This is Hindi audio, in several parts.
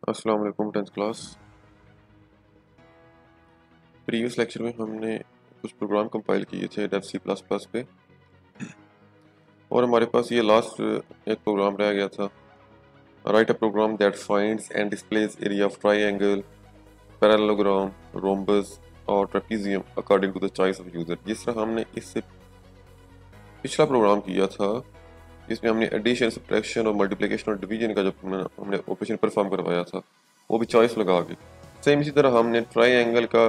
अस्सलाम वालेकुम 10th क्लास। प्रीवियस लेक्चर में हमने कुछ प्रोग्राम कंपाइल किए थे डेव सी प्लस प्लस पे और हमारे पास ये लास्ट एक प्रोग्राम रह गया था। Write a program that finds and displays area of triangle, parallelogram, rhombus और trapezium according to the choice of user. जिस तरह हमने इससे पिछला प्रोग्राम किया था जिसमें हमने एडिशन, सब्ट्रैक्शन और मल्टीप्लिकेशन और डिवीजन का जो हमने ऑपरेशन परफॉर्म करवाया था वो भी चॉइस लगा के, सेम इसी तरह हमने ट्राइंगल का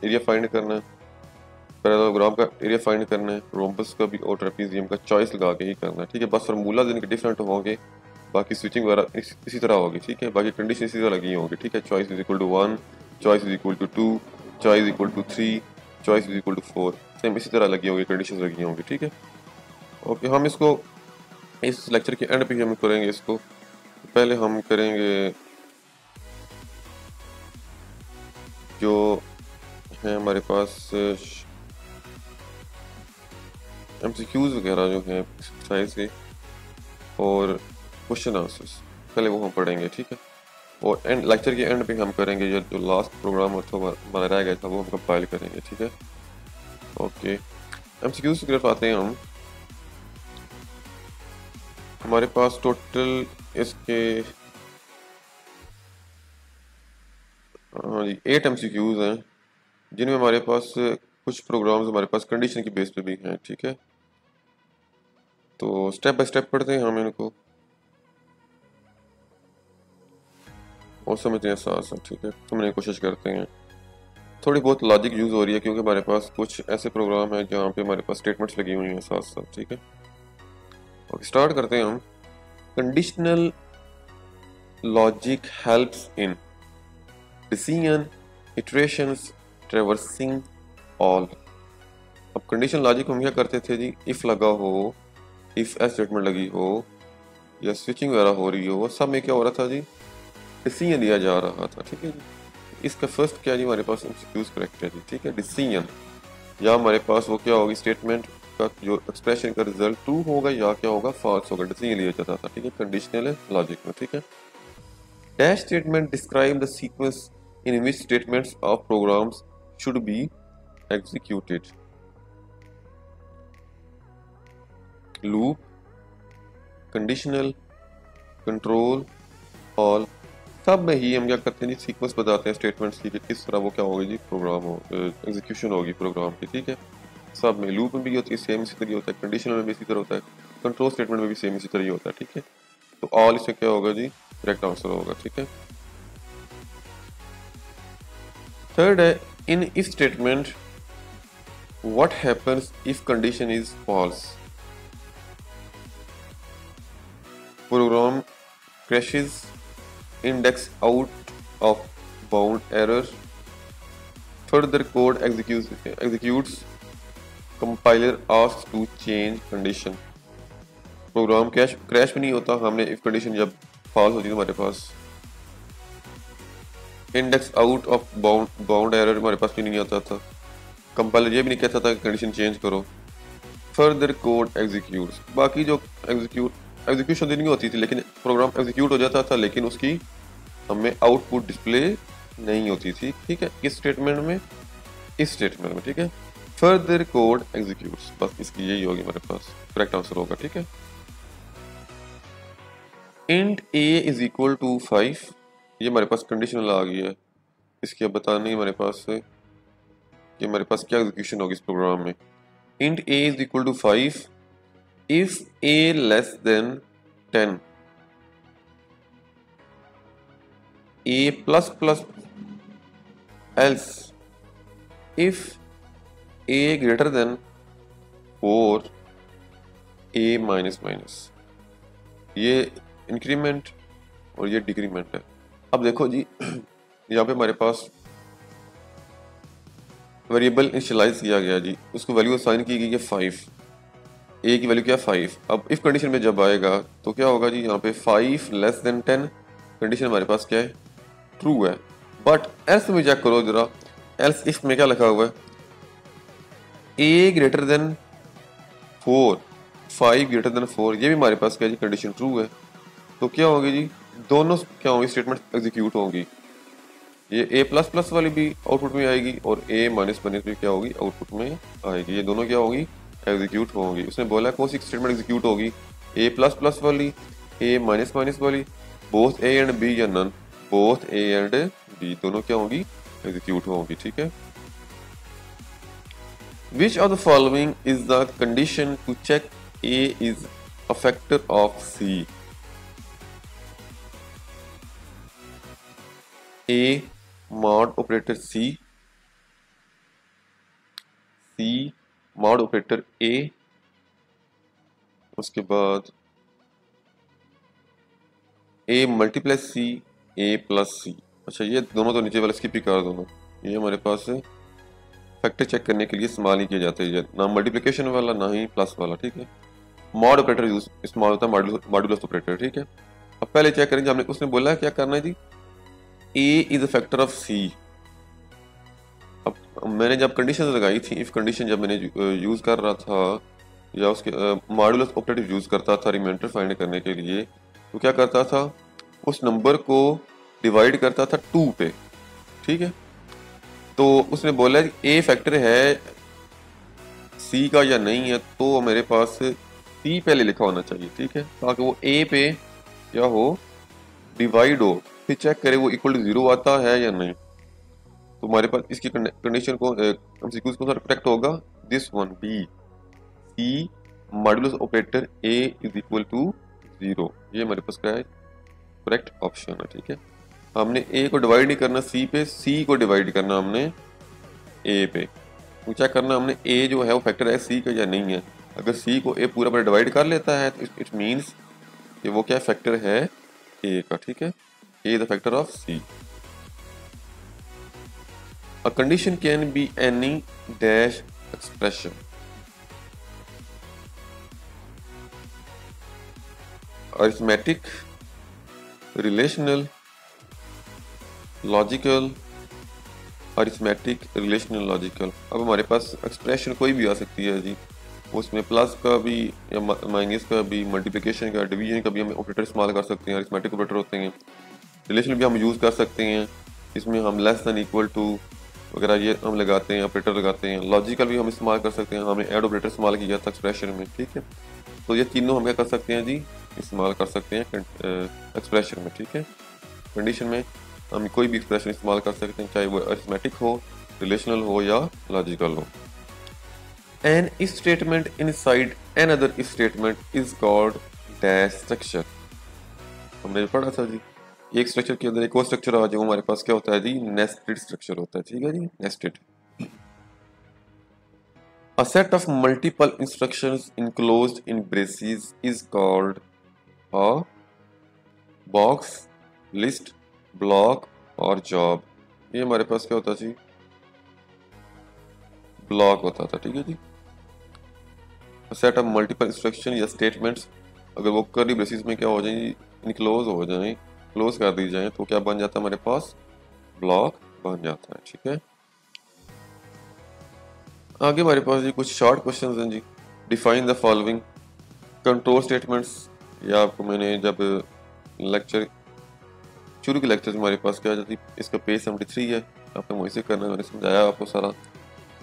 एरिया फाइंड करना है, पैरेललोग्राम का एरिया फाइंड करना है, रोम्बस का भी और ट्रेपीजियम का चॉइस लगा के ही करना है। ठीक है, बस फार्मूला इनके डिफरेंट होंगे, बाकी स्विचिंग वगैरह इसी तरह होगी। ठीक है, बाकी कंडीशन इसी तरह लगी होंगी। ठीक है, choice is equal to 1, choice is equal to 2, choice is equal to 3, choice is equal to 4, same इसी तरह लगी होंगी, कंडीशन लगी होंगी। ठीक है, ओके, हम इसको इस लेक्चर के एंड पे हम करेंगे। इसको पहले हम करेंगे जो है हमारे पास MCQs वगैरह जो हैं एक्सरसाइज के और क्वेश्चन आंसर्स, पहले वो हम पढ़ेंगे। ठीक है, और एंड लेक्चर के एंड पे हम करेंगे जो लास्ट प्रोग्राम हमारा रह गया था वो हम कंपाइल करेंगे। ठीक है, ओके, MCQs की तरफ आते हैं हम। हमारे पास टोटल इसके हाँ जी 8 MCQs हैं, जिनमें हमारे पास कुछ प्रोग्राम्स हमारे पास कंडीशन की बेस पे भी हैं। ठीक है, तो स्टेप बाय स्टेप पढ़ते हैं हम इनको और समझते हैं साथ साथ। ठीक है, समझने की कोशिश करते हैं। थोड़ी बहुत लॉजिक यूज़ हो रही है क्योंकि हमारे पास कुछ ऐसे प्रोग्राम हैं जहाँ पे हमारे पास स्टेटमेंट्स लगी हुई हैं साथ साथ। ठीक है, ओके, स्टार्ट करते हैं हम। Conditional logic helps in decision, iterations, traversing all. अब कंडीशनल लॉजिक हम क्या करते थे जी, इफ़ लगा हो, इफ़ एल्स स्टेटमेंट लगी हो या स्विचिंग वगैरह हो रही हो, सब में क्या हो रहा था जी, डिसीजन दिया जा रहा था। ठीक है जी, इसका फर्स्ट क्या जी हमारे पास एमसीक्यूज करेक्ट है जी। ठीक है, डिसीजन या हमारे पास वो क्या होगी, स्टेटमेंट का जो एक्सप्रेशन का रिजल्ट ट्रू होगा या क्या होगा, फॉल्स होगा, डिसीजन लिया जाता था। ठीक है, कंडीशनल लॉजिक में। ठीक है, dash statement describe the sequence in which statements of programs should be executed. Loop, conditional, control, all, सब में ही हम क्या करते हैं जी, सीक्वेंस बताते हैं स्टेटमेंट्स की कि किस तरह वो क्या होगी जी, प्रोग्राम हो एग्जीक्यूशन होगी प्रोग्राम की। ठीक है, सब में, लूप में भी होती है सेम इसी तरह होता है, कंडीशनल में भी इसी तरह होता है, कंट्रोल स्टेटमेंट में भी सेम इसी तरह होता है। ठीक है, तो ऑल इससे क्या होगा जी, करेक्ट आंसर होगा। ठीक है, थर्ड है in if statement what happens if condition is false. Program crashes, index out of bound error, further code executes, compiler asks to change condition। Program crash भी नहीं होता, हमने इफ कंडीशन जब फॉल्स होती है हमारे पास, index out of bound error हमारे पास भी नहीं आता था, कंपाइलर ये भी नहीं कहता था कि कंडीशन चेंज करो, फर्दर कोड एग्जीक्यूट्स, बाकी जो एग्जीक्यूशन नहीं होती थी लेकिन प्रोग्राम एग्जीक्यूट हो जाता था, लेकिन उसकी हमें आउटपुट डिस्प्ले नहीं होती थी। ठीक है, किस स्टेटमेंट में, इस स्टेटमेंट में। ठीक है, फर्दर कोड एग्जीक्यूट्स, बस इसकी यही होगी हमारे पास, करेक्ट आंसर होगा। ठीक है, int a is equal to 5, ये हमारे पास कंडीशनल आ गई है, इसकी अब बतानी है हमारे पास से कि हमारे पास क्या एग्जीक्यूशन होगी इस प्रोग्राम में। Int a is equal to 5 if a less than 10, a plus plus else if a greater than 4, a minus minus, ये इंक्रीमेंट और ये डिक्रीमेंट है। अब देखो जी यहाँ पे हमारे पास वेरिएबल इनिशियलाइज किया गया जी, उसको वैल्यू असाइन की गई है 5, ए की वैल्यू क्या 5। अब इफ कंडीशन में जब आएगा तो क्या होगा जी, यहाँ पे 5 लेस देन 10, कंडीशन हमारे पास क्या है, ट्रू है। बट एल्स में चेक करो जरा, एल्स इफ में क्या लिखा हुआ है, A greater than 4, 5 greater than 4, ये भी हमारे पास क्या जी, कंडीशन ट्रू है। तो क्या होगी जी, दोनों क्या होंगी, स्टेटमेंट एग्जीक्यूट होंगी। ये ए प्लस प्लस वाली भी आउटपुट में आएगी और ए माइनस माइनस भी क्या होगी, आउटपुट में आएगी। ये दोनों क्या होगी, एग्जीक्यूट होंगी। उसने बोला कौन सी स्टेटमेंट एग्जीक्यूट होगी, ए प्लस प्लस वाली, ए माइनस माइनस वाली, बोथ ए एंड बी या none, both a and b, दोनों क्या होंगी, एग्जीक्यूट होंगी। ठीक है। Which of the following is the condition to check A is a factor of C? A mod operator C, C mod operator A, उसके बाद A multiply C, A plus C। अच्छा ये दोनों तो नीचे वाले स्किप ही कर दोनों, ये हमारे पास फैक्टर चेक करने के लिए इस्तेमाल नहीं किया जाता है, ना मल्टीप्लिकेशन वाला ना ही प्लस वाला। ठीक है। मॉड ऑपरेटर यूज इस्तेमाल होता है, मॉडुलस ऑपरेटर। ठीक है। अब पहले चेक करेंगे, हमने उसने बोला है क्या करना है जी, ए इज अ फैक्टर ऑफ सी। अब मैंने जब कंडीशन लगाई थी, इफ कंडीशन जब मैंने यूज कर रहा था या उसके मॉडुलस ऑपरेटर यूज करता था रिमाइंडर फाइंड करने के लिए, तो क्या करता था, उस नंबर को डिवाइड करता था 2 पे। ठीक है। तो उसने बोला ए फैक्टर है सी का या नहीं है, तो मेरे पास सी पहले लिखा होना चाहिए। ठीक है। ताकि वो ए पे क्या हो, डिवाइड हो, फिर चेक करे वो इक्वल टू 0 आता है या नहीं। तो हमारे पास इसकी कंडीशन को एमसीक्यूज को करेक्ट होगा, this one b, c modulus operator a is equal to 0, ये हमारे पास क्या है, करेक्ट ऑप्शन है। ठीक है। हमने ए को डिवाइड नहीं करना सी पे, सी को डिवाइड करना हमने ए पे। तो चेक करना हमने ए जो है वो फैक्टर है सी का या नहीं है। अगर सी को ए पूरा पूरा डिवाइड कर लेता है तो इट मीन्स कि वो क्या फैक्टर है ए का। ठीक है। A the factor of C. A condition can be any dash expression. Arithmetic, relational, logical, arithmetic, relational, logical. अब हमारे पास एक्सप्रेशन कोई भी आ सकती है जी, उसमें प्लस का भी या माइनस का भी, मल्टीप्लिकेशन का, डिवीजन का भी हम ऑपरेटर इस्तेमाल कर सकते हैं, अरिथमेटिक ऑपरेटर होते हैं। रिलेशनल भी हम यूज़ कर सकते हैं, इसमें हम लेस दैन, इक्वल टू वगैरह ये हम लगाते हैं, ऑपरेटर लगाते हैं। लॉजिकल भी हम इस्तेमाल कर सकते हैं, हमने ऐड ऑपरेटर इस्तेमाल किया था एक्सप्रेशन में। ठीक है। तो ये तीनों हम क्या कर सकते हैं जी, इस्तेमाल कर सकते हैं एक्सप्रेशन में। ठीक है। कंडीशन में हम कोई भी एक्सप्रेशन इस्तेमाल कर सकते हैं, चाहे वो अरिथमेटिक हो, रिलेशनल हो या लॉजिकल हो। An if statement inside an other if statement is called dash structure. हमने पढ़ा था जी, एक स्ट्रक्चर के अंदर एक और स्ट्रक्चर आ जाए, हमारे पास क्या होता है जी, नेस्टेड स्ट्रक्चर होता है। ठीक है जी, nested. A set of multiple instructions enclosed in braces is called a box, list, block और job। ये हमारे पास क्या होता जी, ब्लॉक होता था। ठीक है जी। A set of multiple instruction या statements अगर वो कर्ली ब्रेसेस में क्या हो जाए, इनक्लोज हो जाए, क्लोज कर दी जाए, तो क्या बन जाता है हमारे पास, ब्लॉक बन जाता है। ठीक है। आगे हमारे पास जी कुछ शॉर्ट क्वेश्चंस हैं जी। Define the following control statements. या आपको मैंने जब लेक्चर शुरू के लेक्चर हमारे पास क्या जाती, इसका पेज 73 है, आपको वहीं से करना है। मैंने समझाया आपको सारा,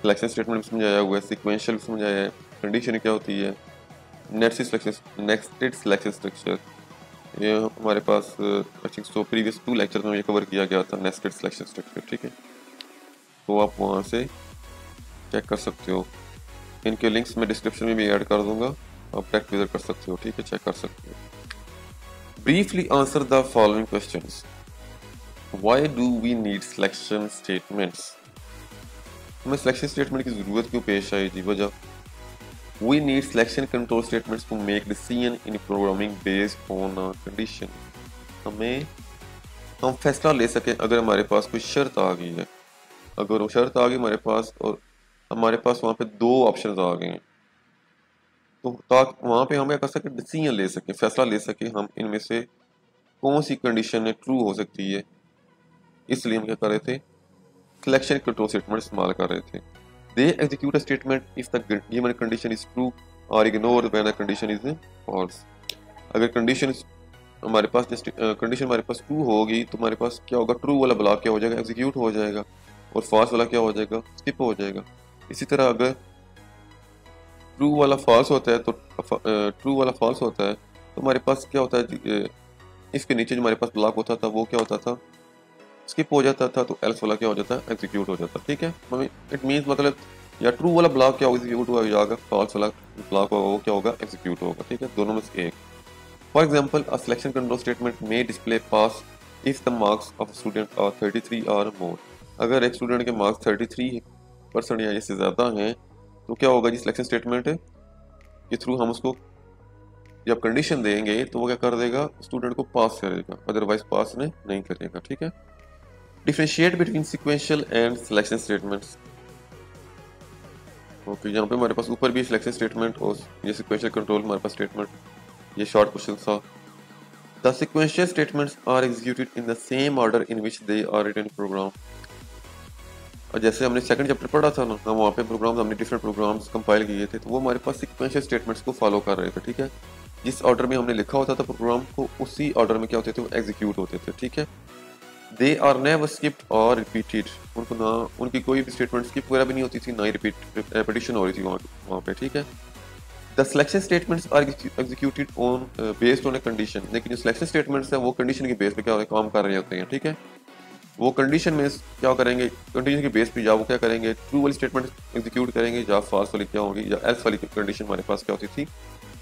सिलेक्शन स्टेटमेंट भी समझाया हुआ है, सिक्वेंशियल भी समझाया है, कंडीशन क्या होती है, नेस्टेड सिलेक्शन स्ट्रक्चर, ये हमारे पास I think so previous 2 lecture में ये कवर किया गया था, नेस्टेड सिलेक्शन स्ट्रक्चर। ठीक है। तो आप वहाँ से चेक कर सकते हो, इनके लिंक्स मैं डिस्क्रिप्शन में भी ऐड कर दूंगा, आप डायरेक्ट विजिट कर सकते हो। ठीक है, चेक कर सकते हो। Briefly answer the following questions. Why do we need selection statements. हमें सिलेक्शन स्टेटमेंट की जरूरत क्यों पेश आई जी, वजह, we need selection control statements to make decision in programming based on a condition. हम फैसला ले सकें अगर हमारे पास कोई शर्त आ गई है, अगर वो शर्त आ गई हमारे पास और हमारे पास वहाँ पे 2 ऑप्शंस आ गए हैं, तो ताकि वहाँ पे हम क्या कर सकें, डिसीजन ले सकें, फैसला ले सकें हम इनमें से कौन सी कंडीशन है ट्रू हो सकती है। इसलिए हम क्या कर रहे थे, सिलेक्शन कंट्रोल स्टेटमेंट इस्तेमाल कर रहे थे। They execute a statement if the given condition is true और ignore when the condition is false. अगर कंडीशन हमारे पास कंडीशन हमारे पास ट्रू होगी तो हमारे पास क्या होगा, ट्रू वाला ब्लॉक क्या हो जाएगा, एग्जीक्यूट हो जाएगा, और फॉल्स वाला क्या हो जाएगा, स्किप हो जाएगा। इसी तरह अगर ट्रू वाला फॉल्स होता है तो ट्रू वाला फॉल्स होता है तो हमारे पास क्या होता है, इसके नीचे जो हमारे पास ब्लॉक होता था वो क्या होता था, स्किप हो जाता था, तो एल्स वाला क्या हो जाता है, एग्जीक्यूट हो जाता। ठीक है, इट मीन्स मतलब या ट्रू वाला ब्लॉक क्या होगा, एग्जीक्यूट हो जाएगा, फॉल्स वाला ब्लॉक होगा वो क्या होगा, एग्जीक्यूट होगा। ठीक है, दोनों में से एक। For example a selection control statement में display pass if the marks of student are 33 और मोर। अगर एक स्टूडेंट के मार्क्स 33% या इससे ज़्यादा हैं तो क्या होगा जी, सिलेक्शन स्टेटमेंट के थ्रू हम उसको जब कंडीशन देंगे तो वो क्या कर देगा, स्टूडेंट को पास करेगा, अदरवाइज पास नहीं करेगा। ठीक है, differentiate between sequential and selection statements. Okay, यहाँ पे हमारे पास ऊपर भी सिलेक्शन स्टेटमेंट और ये सिक्वेंशियल कंट्रोल हमारे पास स्टेटमेंट, ये शॉर्ट क्वेश्चन था। The sequential statements are executed in the same order in which they are written program. और जैसे हमने सेकंड चैप्टर पढ़ा था ना, हम वहाँ पे प्रोग्राम्स, हमने डिफरेंट प्रोग्राम्स कंपाइल किए थे, तो वो हमारे पास सिक्वेंशियल स्टेटमेंट्स को फॉलो कर रहे थे। ठीक है, जिस ऑर्डर में हमने लिखा होता था प्रोग्राम को, उसी ऑर्डर में क्या होते थे, वो एग्जीक्यूट होते थे। ठीक है, दे आर नेवर स्किप्ड और रिपीटेड, उनको ना उनकी कोई भी स्टेटमेंट स्किप वगैरह भी नहीं होती थी, ना ही रिपीटिशन हो रही थी वहाँ पे। ठीक है, the selection statements are executed on based on a condition. लेकिन जो सिलेक्शन स्टेटमेंट्स हैं वो कंडीशन के बेस पे क्या काम कर रहे होते हैं। ठीक है, वो कंडीशन में क्या करेंगे, कंडीशन के बेस पे या वो क्या करेंगे, ट्रू वाली स्टेटमेंट एग्जीक्यूट करेंगे, या फॉल्स वाली क्या होगी, या एल्स वाली कंडीशन हमारे पास क्या होती थी,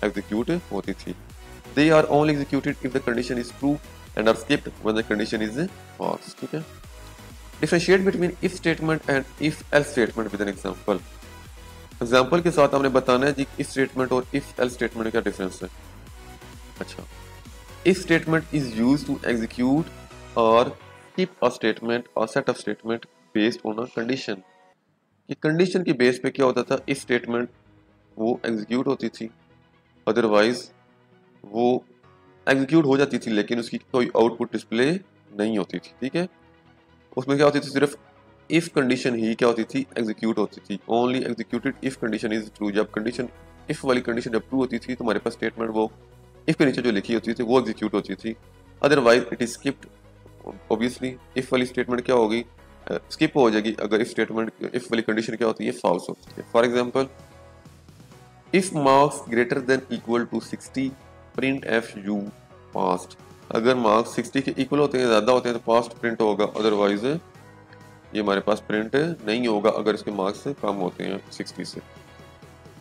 एग्जीक्यूट होती थी। They are only executed if the condition is true and are skipped when the condition is false. ठीक है, differentiate between if statement and if else statement with an example. Example के साथ हमने बताना है जी इफ स्टेटमेंट और इफ एल्स स्टेटमेंट में क्या डिफरेंस है। अच्छा, if statement is used to execute और keep a statement or set of statement based on a condition। ये कंडीशन की बेस पे क्या होता था, इफ स्टेटमेंट वो एग्जीक्यूट होती थी, अदरवाइज वो एग्जीक्यूट हो जाती थी लेकिन उसकी कोई आउटपुट डिस्प्ले नहीं होती थी। ठीक है, उसमें क्या होती थी, सिर्फ इफ कंडीशन ही क्या होती थी, एग्जीक्यूट होती थी। Only executed if condition is true. जब कंडीशन इफ वाली कंडीशन जब ट्रू होती थी तो हमारे पास स्टेटमेंट वो इफ के नीचे जो लिखी होती थी वो एग्जीक्यूट होती थी, otherwise it is skipped. Obviously if वाली स्टेटमेंट क्या होगी, स्किप हो जाएगी अगर इफ स्टेटमेंट, इफ वाली कंडीशन क्या होती है, फॉल्स होती है। For example if marks greater than equal to 60 print f you passed. अगर मार्क्स 60 के इक्वल होते हैं, ज़्यादा होते हैं तो पास्ट प्रिंट होगा, अदरवाइज ये हमारे पास प्रिंट नहीं होगा अगर इसके मार्क्स कम होते हैं 60 से।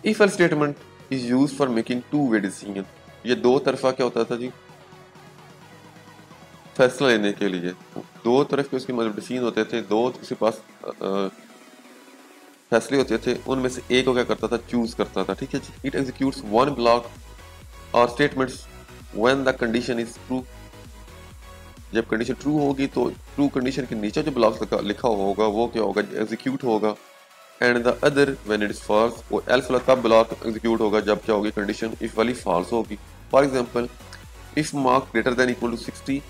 If else statement is used for making two way decision. ये दो तरफा क्या होता था जी, फैसला लेने के लिए दो तरफ के उसके मतलब डिसीजन होते थे, दो उसके पास फैसले होते थे, उनमें से एक को क्या करता था, चूज करता था। ठीक है जी, इट एग्जीक्यूट्स वन ब्लॉक और statements when the condition is true. जब कंडीशन ट्रू होगी तो ट्रू कंडीशन के नीचे जो ब्लॉक लिखा होगा वो क्या होगा, एग्जीक्यूट होगा, and the other when it is false, वो एल्स वाला तब ब्लॉक एग्जीक्यूट होगा जब क्या होगी, कंडीशन इफ वाली फॉल्स होगी। For example if mark greater than equal to 60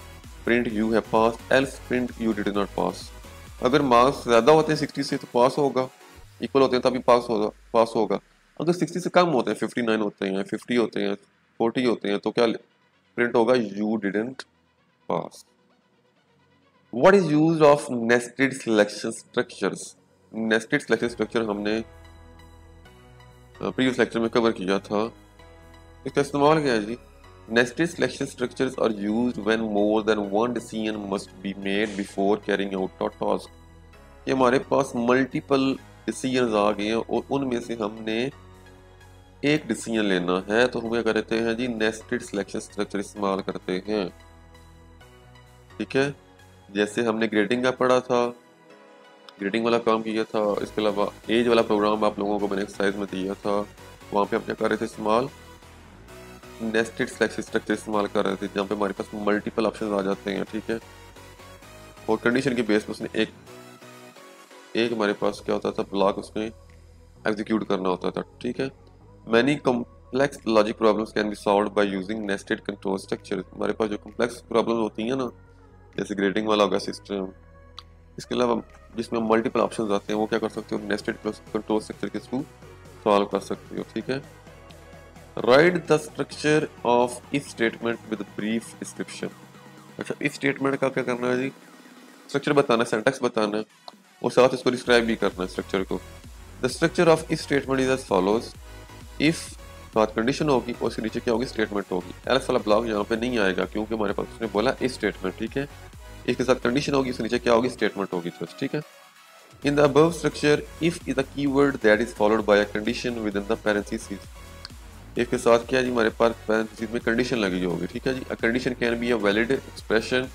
print you have pass, else print you did not pass. अगर मार्क्स ज़्यादा होते हैं 60 से तो पास होगा, इक्वल होते हैं तभी पास होगा। अगर 60 से कम होते हैं, 59 होते हैं, 50 होते हैं, 40 होते हैं, तो क्या प्रिंट होगा, you didn't pass. What is use of nested selection structures. Nested selection structure हमने प्रीवियस लेक्चर में कवर किया था। इसका इस्तेमाल क्या है जी, nested selection structures are used when more than one decision must be made before carrying out a task। ये हमारे पास मल्टीपल डिसीजंस आ गए हैं और उनमें से हमने एक डिसीजन लेना है तो हम क्या करते हैं जी, नेस्टेड सिलेक्शन स्ट्रक्चर इस्तेमाल करते हैं। ठीक है, जैसे हमने ग्रेडिंग का पढ़ा था, ग्रेडिंग वाला काम किया था। इसके अलावा एज वाला प्रोग्राम आप लोगों को मैंने एक्सरसाइज में दिया था, वहाँ पे हम क्या कर रहे थे, इस्तेमाल नेस्टेड सिलेक्शन स्ट्रक्चर इस्तेमाल कर रहे थे, जहाँ पे हमारे पास मल्टीपल ऑप्शंस आ जाते हैं। ठीक है, और कंडीशन के बेस पर उसने एक हमारे पास क्या होता था, ब्लॉक उसमें एग्जीक्यूट करना होता था। ठीक है, many complex logic problems can be solved by using nested control structure. हमारे पास जो कॉम्प्लेक्स प्रॉब्लम होती हैं ना, जैसे ग्रेडिंग वाला होगा सिस्टम, इसके अलावा जिसमें मल्टीपल ऑप्शंस आते हैं वो क्या कर सकते हो, नेस्टेड कंट्रोल स्ट्रक्चर के थ्रू सॉल्व कर सकते हो। ठीक है, right the structure of if statement with brief description. अच्छा, इफ स्टेटमेंट का क्या करना है जी, स्ट्रक्चर बताना है, सिंटैक्स बताना है और साथ इसको डिस्क्राइब भी करना है स्ट्रक्चर को। The structure of if statement is as follows. If बात कंडीशन होगी और उसके नीचे क्या होगी, स्टेटमेंट होगी। एल्स वाला ब्लॉक यहाँ पे नहीं आएगा क्योंकि हमारे पास उसने बोला इफ स्टेटमेंट, ठीक है। इसके साथ कंडीशन होगी, उसके नीचे क्या होगी, स्टेटमेंट होगी जस्ट, ठीक है। In the above structure if is a keyword that is followed by a condition with in the parenthesis. If के साथ क्या है जी, हमारे पास पैरेंथेसिस में कंडीशन लगी होगी, ठीक है जी। A condition can be a valid expression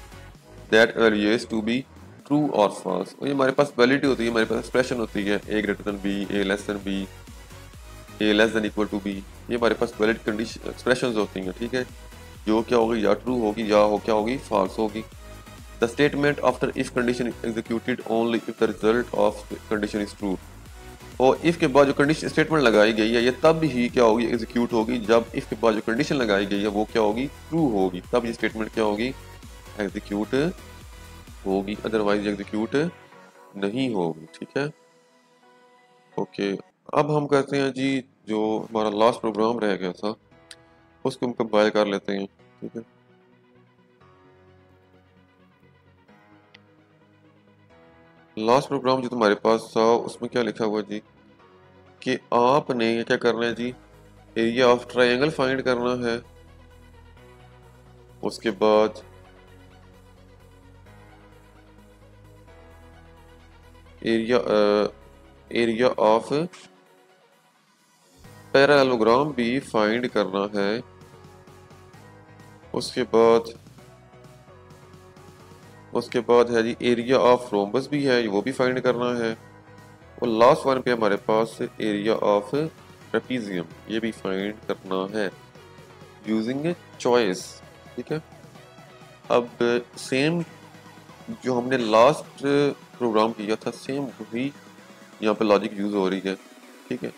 that evaluates to be true और फॉल्स। और ये हमारे पास वैलिडिटी होती है, हमारे पास एक्सप्रेशन होती है A greater than B, A less than B, A less than equal to B. ये हमारे पास वैलिड कंडीशन एक्सप्रेशंस होती हैं, ठीक है, जो क्या होगी, या ट्रू होगी या हो क्या होगी, फॉल्स होगी। The statement after if condition executed only if the result of condition is true. और इफ के बाद जो कंडीशन स्टेटमेंट लगाई गई है ये तब ही क्या होगी, एग्जीक्यूट होगी, जब इफ के बाद जो कंडीशन लगाई गई है वो क्या होगी, ट्रू होगी, तब ये स्टेटमेंट क्या होगी, एग्जीक्यूट होगी, अदरवाइज एग्जीक्यूट नहीं होगी, ठीक है। ओके, अब हम कहते हैं जी जो हमारा लास्ट प्रोग्राम रह गया था उसको हम कंपाइल कर लेते हैं, ठीक है। लास्ट प्रोग्राम जो तुम्हारे पास था उसमें क्या लिखा हुआ जी कि आपने ये क्या करना है जी, एरिया ऑफ ट्रायंगल फाइंड करना है। उसके बाद एरिया ऑफ पैरेललोग्राम भी फाइंड करना है। उसके बाद है जी एरिया ऑफ रोम्बस भी है, वो भी फाइंड करना है। और लास्ट वन पे हमारे पास एरिया ऑफ ट्रेपीजियम, ये भी फाइंड करना है यूजिंग ए चॉइस, ठीक है। अब सेम जो हमने लास्ट प्रोग्राम किया था सेम वही यहाँ पे लॉजिक यूज हो रही है, ठीक है।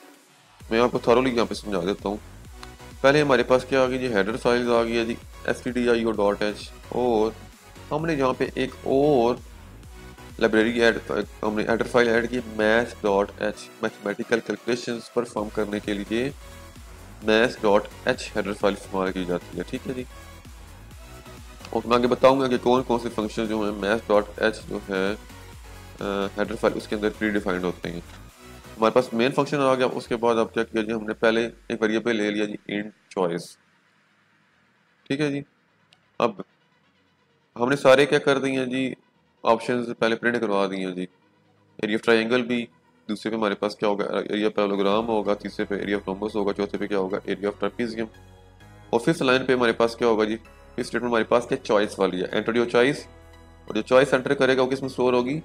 मैं आपको थॉरोली यहाँ पे समझा देता हूँ। पहले हमारे पास क्या आ गई जी, हेडर फाइल्स आ गई है जी stdio.h, और हमने यहाँ पे एक और लाइब्रेरी ऐड, हमने हेडर फाइल ऐड की maths.h, मैथमेटिकल कैलकुलेशंस परफॉर्म करने के लिए maths.h हेडर फाइल इस्तेमाल की जाती है, ठीक है जी। और मैं आगे बताऊंगा कि कौन कौन से फंक्शन जो हैं maths.h जो है हेडर फाइल उसके अंदर प्री डिफाइंड होते हैं। हमारे पास मेन फंक्शन आ गया। उसके बाद अब क्या किया जी, हमने पहले एक वेरिएबल ले लिया जी int choice, ठीक है जी। अब हमने सारे क्या कर दिए हैं जी, ऑप्शंस पहले प्रिंट करवा दिए हैं जी। एरिया ऑफ ट्रायंगल भी, दूसरे पे हमारे पास क्या होगा, एरिया पैरेललोग्राम होगा, तीसरे पे एरिया ऑफ रोम्बस होगा, चौथे पे क्या होगा, एरिया ऑफ ट्रेपीजियम। और फिफ्थ लाइन पे हमारे पास क्या होगा जी, फिफ्थ स्टेटमेंट हमारे पास क्या, चॉइस वाली है, एंटर योर चॉइस। और जो चॉइस एंटर करेगा वो किसमें स्टोर होगी,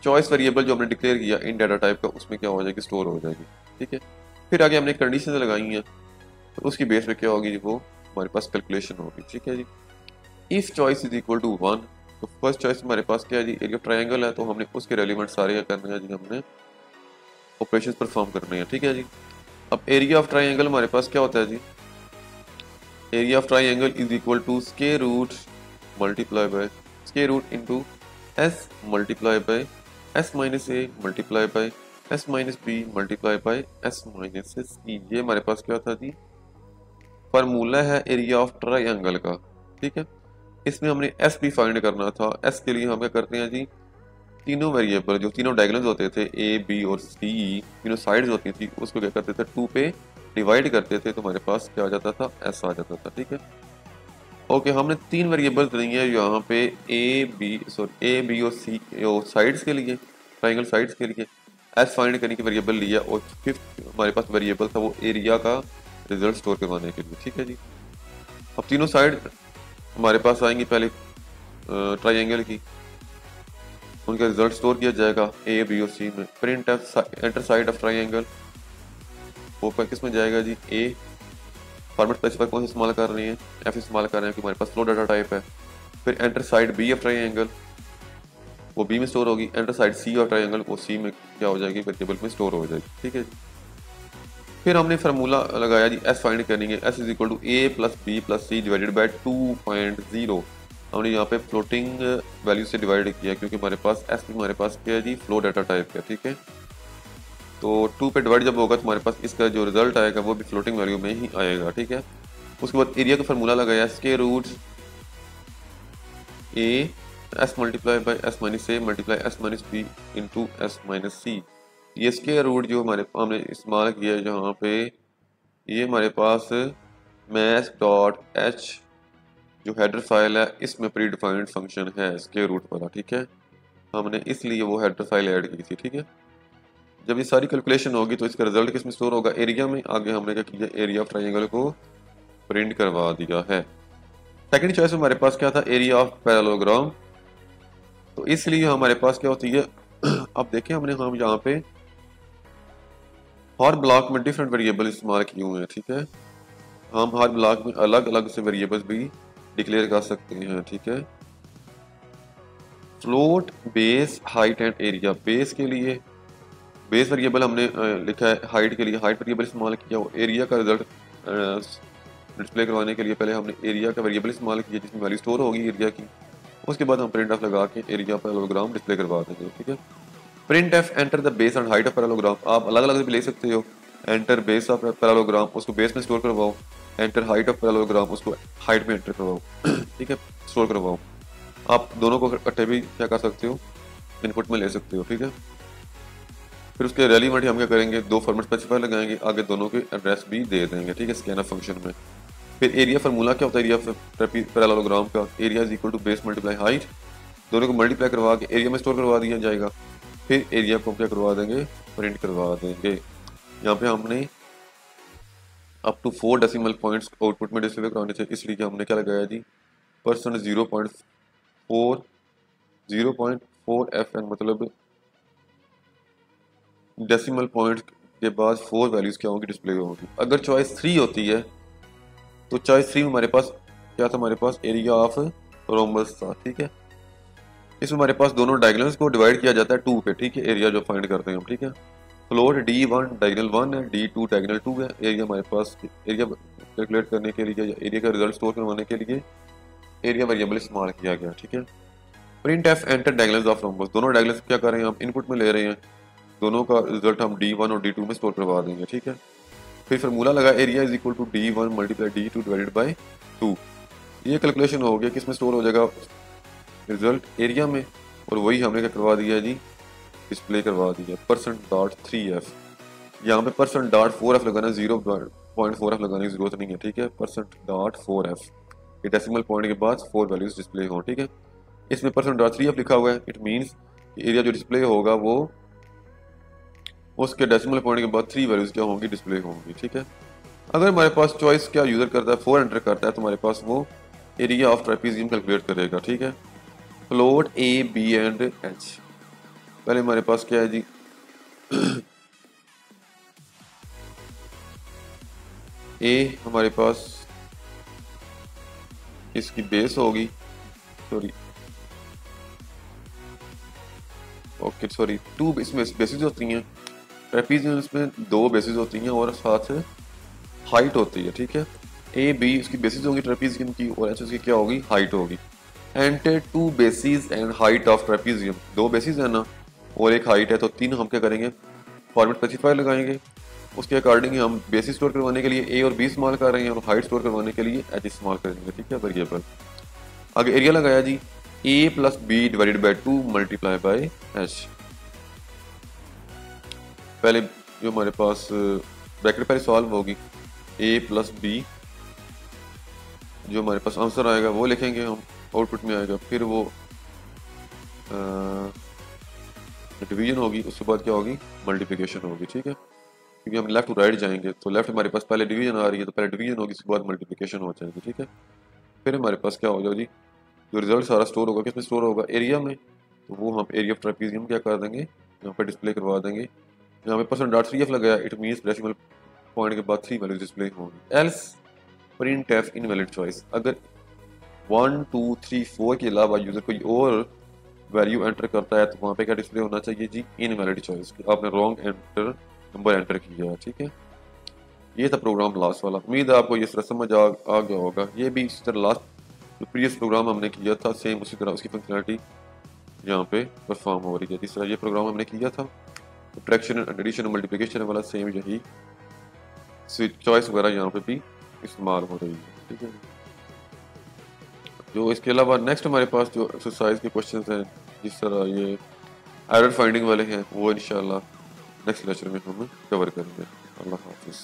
चॉइस वेरिएबल जो हमने डिक्लेयर किया इन डाटा टाइप का उसमें क्या हो जाएगी, स्टोर हो जाएगी, ठीक है। फिर आगे हमने कंडीशन लगाई हैं तो उसकी बेस पे क्या होगी, वो हमारे पास कैलकुलेशन होगी, ठीक है जी। If choice is equal to 1, तो फर्स्ट चॉइस हमारे पास क्या है जी, एरिया ऑफ ट्रायंगल है, तो हमने उसके रेलिवेंट सारे क्या करने हैं जी, हमने ऑपरेशंस परफॉर्म करने हैं, ठीक है जी। अब एरिया ऑफ ट्रायंगल हमारे पास क्या होता है जी, area of triangle is equal to square root multiply by square root into S multiply by S minus A multiply by S minus B multiply by S minus C. ये हमारे पास क्या था जी, फार्मूला है एरिया ऑफ ट्रायंगल का, ठीक है। इसमें हमने एस भी फाइंड करना था। एस के लिए हम क्या करते हैं जी, तीनों वेरिएबल जो तीनों डायगोनल्स होते थे ए बी और सी, तीनों साइड्स होती थी, उसको क्या करते थे, 2 पे डिवाइड करते थे, तो हमारे पास क्या आ जाता था, एस आ जाता था, ठीक है। ओके, हमने तीन वेरिएबल्स लिए हैं यहाँ पे ए बी और सी साइड्स के लिए, ट्राइंगल साइड्स के लिए एस फाइंड करने की वेरिएबल लिया, और फिफ्थ हमारे पास वेरिएबल था वो एरिया का रिजल्ट स्टोर करवाने के लिए, ठीक है जी। अब तीनों साइड हमारे पास आएंगी पहले ट्राइंगल की, उनका रिजल्ट स्टोर किया जाएगा ए बी और सी में। Print enter side of triangle, वो किस में जाएगा जी, ए फॉर्मेट स्पेसिफायर कौन सा इस्तेमाल कर रहे हैं, एफ इस्तेमाल कर रहे हैं, कि हमारे पास फ्लो डाटा टाइप है। फिर enter side b of triangle, वो बी में स्टोर होगी। Enter side c of triangle, वो सी में क्या हो जाएगी, वेरिएबल में स्टोर हो जाएगी, ठीक है जी। फिर हमने फार्मूला लगाया जी एस फाइंड करेंगे, s is equal to a plus b plus c divided by 2.0। हमने यहाँ पे फ्लोटिंग वैल्यू से डिवाइड किया क्योंकि हमारे पास एस हमारे पास क्या है जी, फ्लो डाटा टाइप है, ठीक है। तो 2 पे डिवाइड जब होगा तो हमारे पास इसका जो रिजल्ट आएगा वो भी फ्लोटिंग वैल्यू में ही आएगा, ठीक है। उसके बाद एरिया का फार्मूला लगाया square root A S multiply by S minus A multiply S minus B into S minus C. ये स्क्वायर रूट जो हमने इस्तेमाल किया है जहाँ पे ये हमारे पास मैथ डॉट एच जो हेडर फाइल है इसमें प्री डिफाइंड फंक्शन है स्क्वायर रूट वाला, ठीक है। हमने इसलिए वो हेडर फाइल ऐड की थी, ठीक है। जब ये सारी कैलकुलेशन होगी तो इसका रिजल्ट किस में स्टोर होगा, एरिया में। आगे हमने क्या किया, एरिया ऑफ ट्राइंगल को प्रिंट करवा दिया है। सेकंड चॉइस हमारे पास क्या था, एरिया ऑफ पैरेललोग्राम। तो इसलिए हमारे पास क्या होती है अब देखें हमने हम यहाँ पे हर ब्लॉक में डिफरेंट वेरिएबल इस्तेमाल किए हुए हैं, ठीक है। हम हर ब्लॉक में अलग अलग से वेरिएबल्स भी डिक्लेयर कर सकते हैं, ठीक है। Float, base, height and area. Base के लिए बेस वेरिएबल हमने लिखा है, हाइट के लिए हाइट वेरिएबल इस्तेमाल किया। एरिया का रिजल्ट डिस्प्ले करवाने के लिए पहले हमने एरिया का वेरिएबल इस्तेमाल किया जिसमें वैल्यू स्टोर होगी एरिया की। उसके बाद हम प्रिंट एफ लगा के एरिया पैरेललोग्राम डिस्प्ले करवा देंगे, ठीक है। Print F enter the base and height of parallelogram. आप अलग अलग भी ले सकते हो। एंटर बेस ऑफ पैरेललोग्राम, उसको बेस में स्टोर करवाओ। एंटर हाइट ऑफ पैरेललोग्राम, उसको हाइट में एंटर करवाओ ठीक है, स्टोर करवाओ। आप दोनों को इकट्ठे भी क्या कर सकते हो, इनपुट में ले सकते हो, ठीक है। फिर उसके रेलिवेंट हम क्या करेंगे, दो फॉर्मेट स्पेसिफायर लगाएंगे, आगे दोनों के एड्रेस भी दे देंगे, ठीक है, स्कैनर फंक्शन में। फिर एरिया फार्मूला क्या होता है, एरिया पैरेललोग्राम का, area is equal to base multiply height. दोनों को मल्टीप्लाई करवा के एरिया में स्टोर करवा दिया जाएगा। फिर एरिया को क्या करवा देंगे, प्रिंट करवा देंगे। यहाँ पे हमने up to 4 decimal points output में डिस्प्ले करवाने थे, इसलिए हमने क्या लगाया जी, परसेंट 0.4 FN, मतलब डेसिमल पॉइंट के बाद 4 वैल्यूज क्या होंगी, डिस्प्ले होंगी। अगर चॉइस 3 होती है तो चॉइस 3 में हमारे पास क्या था, हमारे पास एरिया ऑफ रोम्बस था, ठीक है। इसमें हमारे पास दोनों डायगोनल्स को डिवाइड किया जाता है 2 पे, ठीक है, एरिया जो फाइंड करते हैं हम, ठीक है। फ्लोट D1 डायगोनल 1 है, D2 डायगोनल 2 है। एरिया हमारे पास एरिया कैलकुलेट करने के लिए या एरिया का रिजल्ट स्टोर करवाने के लिए एरिया वेरिएबल इस्तेमाल किया गया, ठीक है। Print F enter diagonals of rhombus. दोनों डायगोनल्स क्या कर रहे हैं, हम इनपुट में ले रहे हैं। दोनों का रिजल्ट हम D1 और D2 में स्टोर करवा देंगे, ठीक है। फिर फार्मूला लगा, area is equal to D1 multiply D2 divided by 2। ये कैलकुलेशन हो गया, किसमें स्टोर हो जाएगा, रिजल्ट एरिया में। और वही हमने क्या करवा दिया जी, डिस्प्ले करवा दिया %.3f। यहाँ पे %.4f लगाना, 0.4f लगाने की जरूरत नहीं है, ठीक है। %.4f, ये डेसिमल पॉइंट के बाद 4 वैल्यूज डिस्प्ले हो, ठीक है। इसमें %.3f लिखा हुआ है, इट मीन्स एरिया जो डिस्प्ले होगा वो उसके डेसिमल पॉइंट के बाद 3 वैल्यूज क्या होंगी, डिस्प्ले होंगी, ठीक है। अगर हमारे पास चॉइस क्या यूजर करता है 4 एंटर करता है तो हमारे पास वो एरिया ऑफ ट्रेपीजियम कैलकुलेट करेगा, ठीक है। Float A, B and H। पहले हमारे पास क्या है जी A हमारे पास इसकी बेस होगी, सॉरी ओके सॉरी 2 इसमें बेसिस होती हैं, ट्रेपीजियम में 2 बेसिस होती हैं और साथ हाइट होती है, ठीक है। A, B इसकी बेसिस होगी ट्रेपीजियम की और H उसकी क्या होगी, हाइट होगी। Enter 2 basis and height of trapezium. 2 basis है ना और एक हाइट है, तो 3 हम क्या करेंगे, फॉर्मेट स्पेसिफायर लगाएंगे। उसके अकॉर्डिंग हम बेसिस स्टोर करवाने के लिए A और B इस्तेमाल कर रहे हैं और हाइट स्टोर करवाने के लिए H इस्तेमाल करेंगे, ठीक है, वेरिएबल। आगे एरिया लगाया जी, A plus B divided by 2 multiply by H। पहले जो हमारे पास ब्रैकेट पहले सॉल्व होगी, A प्लस B, जो हमारे पास आंसर आएगा वो लिखेंगे हम, आउटपुट में आएगा। फिर वो डिवीजन होगी, उसके बाद क्या होगी, मल्टीप्लिकेशन होगी, ठीक है। क्योंकि हम लेफ्ट टू राइट जाएंगे तो लेफ्ट हमारे पास पहले डिवीजन आ रही है तो पहले डिवीजन होगी, उसके बाद मल्टीप्लिकेशन हो जाएगी, ठीक है। फिर हमारे पास क्या हो जाएगा जी, जो रिजल्ट सारा स्टोर होगा किसमें स्टोर होगा, एरिया में। तो वो हम एरिया ऑफ ट्रेपीजियम क्या कर देंगे, यहाँ पर डिस्प्ले करवा देंगे। यहाँ पे %.3f लगाया, इट मीन्स डेसिमल पॉइंट के बाद 3 वैल्यूज डिस्प्ले होंगी। Else print F invalid choice. अगर 1, 2, 3, 4 के अलावा यूजर कोई और वैल्यू एंटर करता है तो वहाँ पे क्या डिस्प्ले होना चाहिए जी, इनवैलिड चॉइस, आपने रॉन्ग नंबर एंटर किया है, ठीक है। ये था प्रोग्राम लास्ट वाला। उम्मीद है आपको ये समझ आ गया होगा। ये भी इसी तरह लास्ट जो प्रीवियस प्रोग्राम हमने किया था सेम उसी तरह उसकी फंक्शनलिटी यहाँ पे परफॉर्म हो रही है, जिस तरह ये प्रोग्राम हमने किया था सब्ट्रैक्शन, एडिशन, मल्टीप्लिकेशन वाला सेम यही चॉइस वगैरह यहाँ पे भी इस्तेमाल हो रही है। ठीक है, जो इसके अलावा नेक्स्ट हमारे पास जो एक्सरसाइज के क्वेश्चंस हैं, जिस तरह ये एरर फाइंडिंग वाले हैं, वो इंशाल्लाह नेक्स्ट लेक्चर में हम कवर करेंगे। अल्लाह हाफिज़।